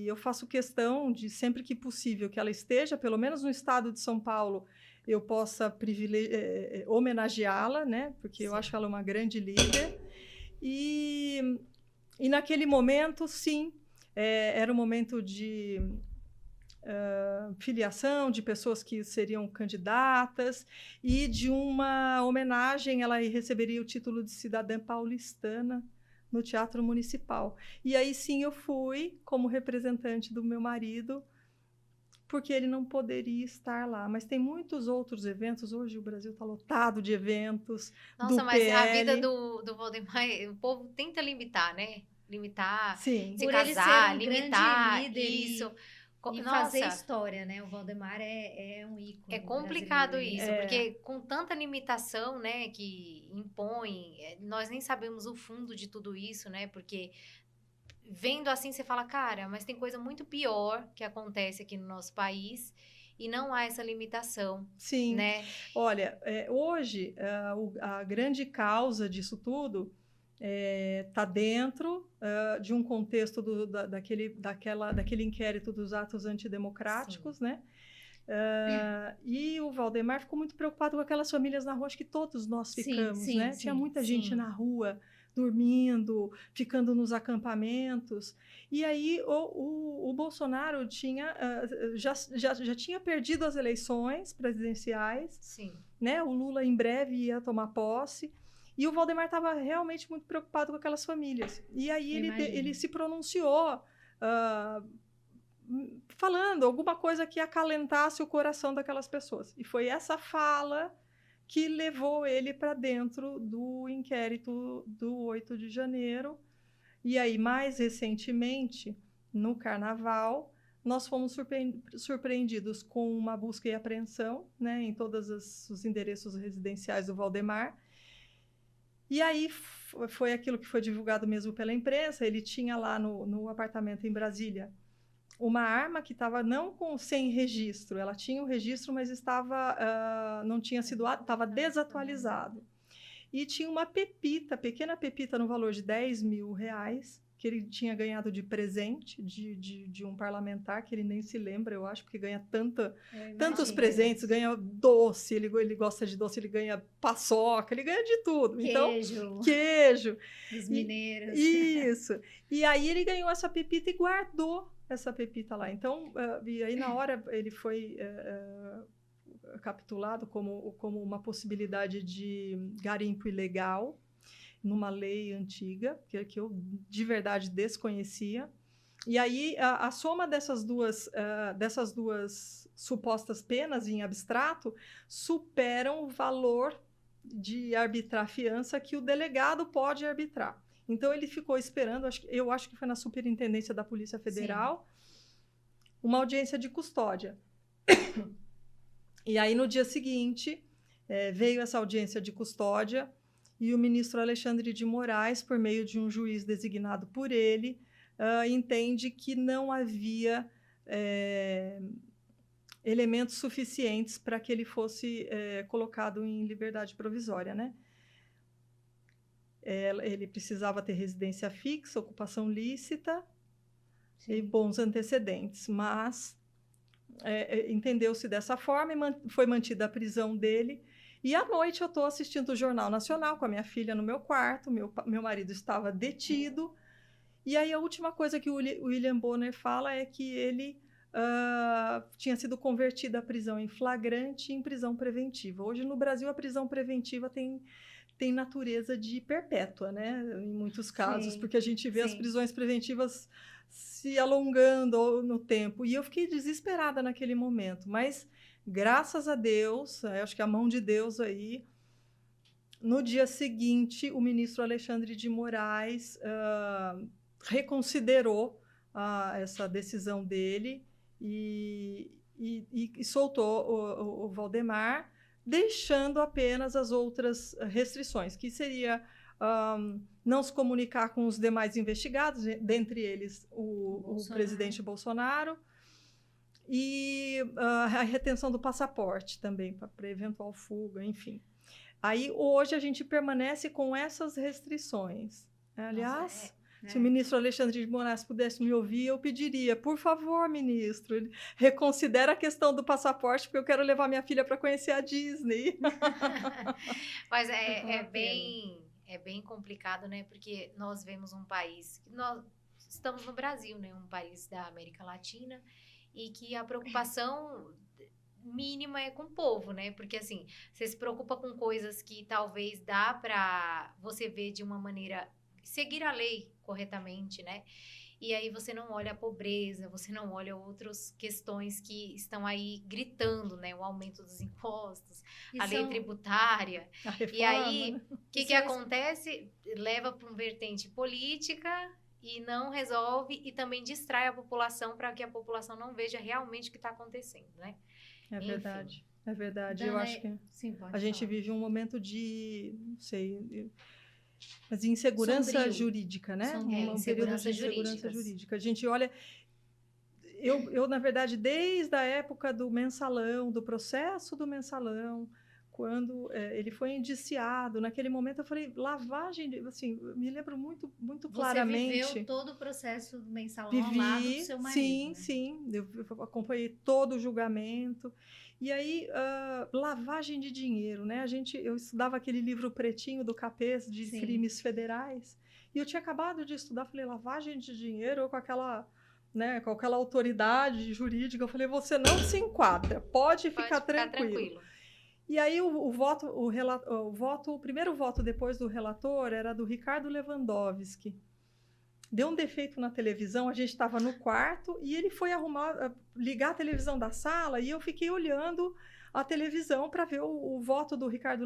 eu faço questão de, sempre que possível, que ela esteja, pelo menos no estado de São Paulo, eu possa homenageá-la, né? Porque eu acho ela uma grande líder. E naquele momento, sim, era um momento de filiação de pessoas que seriam candidatas e de uma homenagem, ela receberia o título de cidadã paulistana no Teatro Municipal. E aí sim eu fui como representante do meu marido, porque ele não poderia estar lá. Mas tem muitos outros eventos, hoje o Brasil está lotado de eventos Nossa, do mas a vida PL. do Valdemar, o povo tenta limitar, né? Limitar, Sim, se Por ele ser casar, um grande limitar líder isso. e fazer Nossa, história, né? O Valdemar é um é ícone complicado brasileiro, isso, né? é, porque com tanta limitação, né, que impõe, nós nem sabemos o fundo de tudo isso, né? Porque vendo assim você fala, cara, mas tem coisa muito pior que acontece aqui no nosso país e não há essa limitação, sim. né? Olha, hoje a grande causa disso tudo está dentro de um contexto daquele inquérito dos atos Sim, antidemocráticos, né? E o Valdemar ficou muito preocupado com aquelas famílias na rua, acho que todos nós Sim, ficamos, sim, né? Tinha sim. muita gente sim. na rua, dormindo, ficando nos acampamentos. E aí o Bolsonaro já tinha perdido as eleições presidenciais, Sim. né? O Lula em breve ia tomar posse. E o Valdemar estava realmente muito preocupado com aquelas famílias. E aí Eu ele imagino. se pronunciou falando alguma coisa que acalentasse o coração daquelas pessoas. E foi essa fala que levou ele para dentro do inquérito do 8 de janeiro. E aí, mais recentemente, no Carnaval, nós fomos surpreendidos com uma busca e apreensão, né, em todos os endereços residenciais do Valdemar. E aí foi aquilo que foi divulgado mesmo pela imprensa. Ele tinha lá no apartamento em Brasília uma arma que estava sem registro. Ela tinha o registro, mas não tinha sido, estava desatualizado. E tinha uma pequena pepita no valor de R$ 10.000, que ele tinha ganhado de presente de um parlamentar, que ele nem se lembra, eu acho, porque ganha tantos presentes, ganha doce, ele gosta de doce, ele ganha paçoca, ele ganha de tudo. Então, Queijo queijo. dos E, mineiros. isso. E aí ele ganhou essa pepita e guardou essa pepita lá. Então, e aí na hora ele foi capitulado como uma possibilidade de garimpo ilegal, numa lei antiga, que eu de verdade desconhecia. E aí a soma dessas duas supostas penas em abstrato superam o valor de arbitrar a fiança que o delegado pode arbitrar. Então ele ficou esperando, eu acho que foi na Superintendência da Polícia Federal, uma audiência de custódia. E aí, no dia seguinte, veio essa audiência de custódia e o ministro Alexandre de Moraes, por meio de um juiz designado por ele, entende que não havia elementos suficientes para que ele fosse colocado em liberdade provisória, né? Ele precisava ter residência fixa, ocupação lícita e bons antecedentes, mas entendeu-se dessa forma e foi mantida a prisão dele. E à noite eu estou assistindo o Jornal Nacional com a minha filha no meu quarto, meu marido estava detido. E aí a última coisa que o William Bonner fala é que ele tinha sido convertido a prisão em flagrante em prisão preventiva. Hoje no Brasil a prisão preventiva tem natureza de perpétua, né? Em muitos casos, porque a gente vê as prisões preventivas se alongando no tempo. E eu fiquei desesperada naquele momento, mas graças a Deus, acho que a mão de Deus aí, no dia seguinte, o ministro Alexandre de Moraes reconsiderou essa decisão dele e soltou o Valdemar, deixando apenas as outras restrições, que seria não se comunicar com os demais investigados, dentre eles o presidente Bolsonaro, e a retenção do passaporte também, para eventual fuga, enfim. Aí, hoje, a gente permanece com essas restrições. Aliás, Se o ministro Alexandre de Moraes pudesse me ouvir, eu pediria, por favor, ministro, reconsidera a questão do passaporte, porque eu quero levar minha filha para conhecer a Disney. Mas é bem complicado, né? Porque nós vemos um país, nós estamos no Brasil, né? Um país da América Latina, e que a preocupação mínima é com o povo, né? Porque assim, você se preocupa com coisas que talvez dá para você ver de uma maneira, seguir a lei corretamente, né? E aí você não olha a pobreza, você não olha outras questões que estão aí gritando, né? O aumento dos impostos, a lei tributária. A reforma, e aí, né? o que acontece? Leva para uma vertente política e não resolve, e também distrai a população para que a população não veja realmente o que está acontecendo, né? É verdade, é verdade. Dana, eu acho que sim, pode a gente falar. vive um momento de, não sei, mas insegurança Sombrio. jurídica, né? Sombrio. Um período de insegurança Jurídicas. jurídica. A gente olha... Eu, na verdade, desde a época do mensalão, do processo do mensalão, quando ele foi indiciado, naquele momento eu falei, lavagem, assim, me lembro muito, muito claramente. Você viveu todo o processo do mensalão ao lado do seu marido, sim, né? sim, eu acompanhei todo o julgamento. E aí, lavagem de dinheiro, né? Eu estudava aquele livro pretinho do Capês de Sim. crimes federais, e eu tinha acabado de estudar, falei, lavagem de dinheiro com aquela... Né, com aquela autoridade jurídica, eu falei, você não se enquadra, pode ficar tranquilo. E aí o primeiro voto depois do relator era do Ricardo Lewandowski. Deu um defeito na televisão, a gente estava no quarto e ele foi ligar a televisão da sala e eu fiquei olhando a televisão para ver o voto do Ricardo